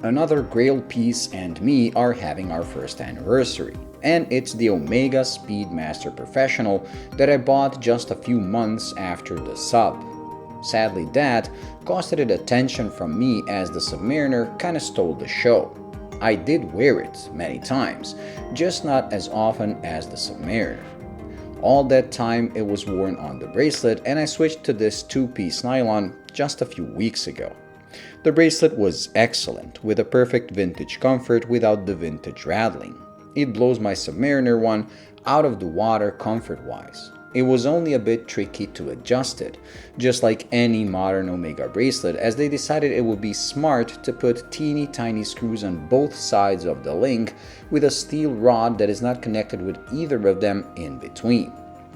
Another Grail piece and me are having our first anniversary, and it's the Omega Speedmaster Professional that I bought just a few months after the sub. Sadly, that costed attention from me as the Submariner kinda stole the show. I did wear it many times, just not as often as the Submariner. All that time it was worn on the bracelet, and I switched to this two-piece nylon just a few weeks ago. The bracelet was excellent, with a perfect vintage comfort without the vintage rattling. It blows my Submariner one out of the water comfort-wise. It was only a bit tricky to adjust it, just like any modern Omega bracelet, as they decided it would be smart to put teeny tiny screws on both sides of the link with a steel rod that is not connected with either of them in between.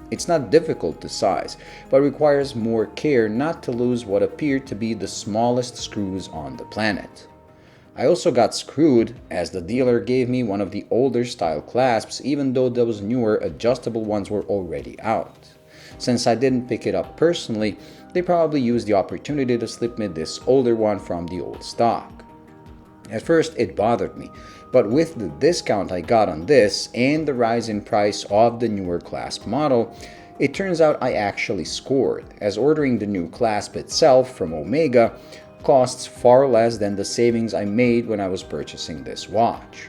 It's not difficult to size, but requires more care not to lose what appeared to be the smallest screws on the planet. I also got screwed, as the dealer gave me one of the older style clasps even though those newer adjustable ones were already out. Since I didn't pick it up personally, they probably used the opportunity to slip me this older one from the old stock. At first it bothered me, but with the discount I got on this and the rise in price of the newer clasp model, it turns out I actually scored, as ordering the new clasp itself from Omega costs far less than the savings I made when I was purchasing this watch.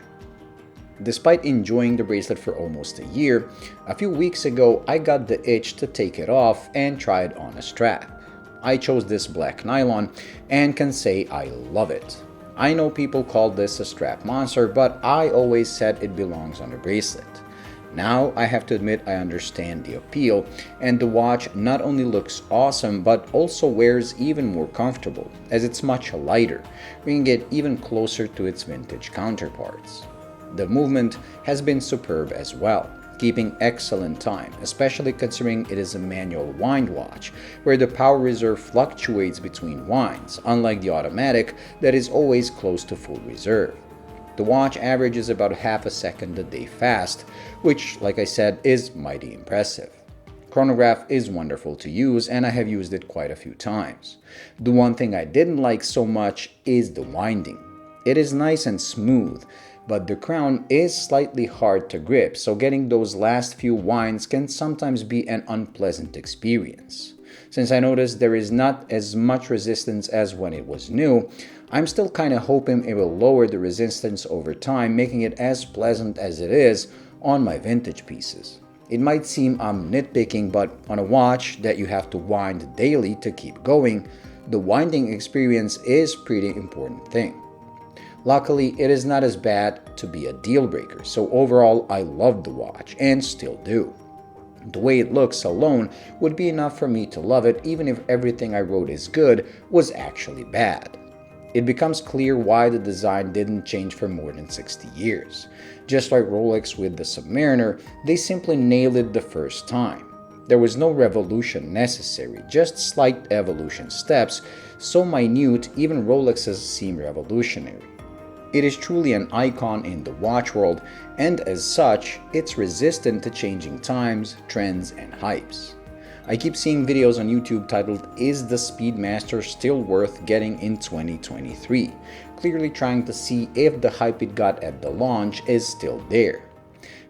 Despite enjoying the bracelet for almost a year, a few weeks ago I got the itch to take it off and try it on a strap. I chose this black nylon and can say I love it. I know people call this a strap monster, but I always said it belongs on a bracelet. Now I have to admit I understand the appeal, and the watch not only looks awesome but also wears even more comfortable, as it's much lighter, bringing it even closer to its vintage counterparts. The movement has been superb as well, keeping excellent time, especially considering it is a manual wind watch, where the power reserve fluctuates between winds, unlike the automatic that is always close to full reserve. The watch averages about half a second a day fast, which, like I said, is mighty impressive. Chronograph is wonderful to use, and I have used it quite a few times. The one thing I didn't like so much is the winding. It is nice and smooth, but the crown is slightly hard to grip, so getting those last few winds can sometimes be an unpleasant experience. Since I noticed there is not as much resistance as when it was new, I'm still kinda hoping it will lower the resistance over time, making it as pleasant as it is on my vintage pieces. It might seem I'm nitpicking, but on a watch that you have to wind daily to keep going, the winding experience is a pretty important thing. Luckily, it is not as bad to be a deal breaker, so overall I love the watch and still do. The way it looks alone would be enough for me to love it, even if everything I wrote is good was actually bad. It becomes clear why the design didn't change for more than 60 years. Just like Rolex with the Submariner, they simply nailed it the first time. There was no revolution necessary, just slight evolution steps, so minute even Rolexes seem revolutionary. It is truly an icon in the watch world, and as such, it's resistant to changing times, trends, and hypes. I keep seeing videos on YouTube titled, "Is the Speedmaster still worth getting in 2023?" Clearly trying to see if the hype it got at the launch is still there.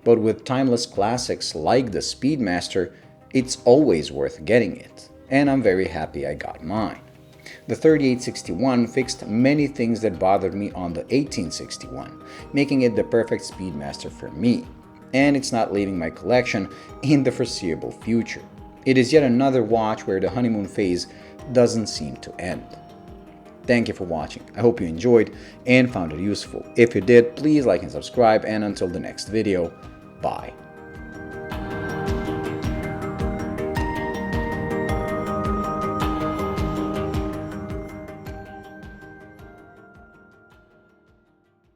But with timeless classics like the Speedmaster, it's always worth getting it, and I'm very happy I got mine. The 3861 fixed many things that bothered me on the 1861, making it the perfect Speedmaster for me, and it's not leaving my collection in the foreseeable future. It is yet another watch where the honeymoon phase doesn't seem to end. Thank you for watching. I hope you enjoyed and found it useful. If you did, please like and subscribe, and until the next video, bye.